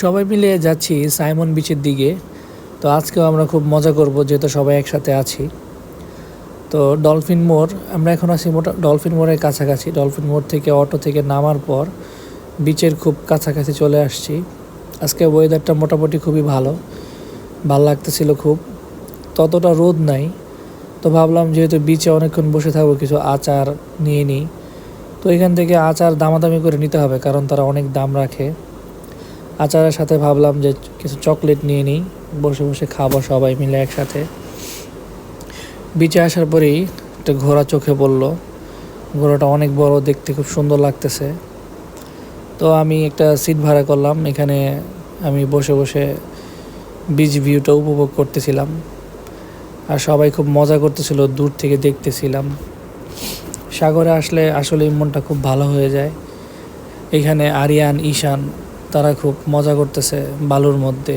সবাই মিলে যাচ্ছি সাইমন বিচের দিকে। তো আজকেও আমরা খুব মজা করব যেহেতু সবাই একসাথে আছি। তো ডলফিন মোড় আমরা এখন আছি ডলফিন মোড়ের কাছাকাছি। ডলফিন মোড় থেকে অটো থেকে নামার পর বিচের খুব কাছাকাছি চলে আসছি। আজকে ওয়েদারটা মোটামুটি খুবই ভালো লাগতেছিল খুব, ততটা রোদ নাই। তো ভাবলাম যেহেতু বিচে অনেকক্ষণ বসে থাকবো কিছু আচার নিয়ে নিই। তো এখান থেকে আচার দামাদামি করে নিতে হবে কারণ তারা অনেক দাম রাখে। আচারের সাথে ভাবলাম যে কিছু চকলেট নিয়ে নিই, বসে বসে খাবো সবাই মিলে একসাথে। বিচে আসার পরেই একটা ঘোড়া চোখে পড়লো। ঘোড়াটা অনেক বড়, দেখতে খুব সুন্দর লাগতেছে। তো আমি একটা সিট ভাড়া করলাম, এখানে আমি বসে বসে বিচ ভিউটা উপভোগ করতেছিলাম। আর সবাই খুব মজা করতেছিল, দূর থেকে দেখতেছিলাম। সাগরে আসলে আসলে মনটা খুব ভালো হয়ে যায়। এখানে আরিয়ান, ঈশান তারা খুব মজা করতেছে বালুর মধ্যে।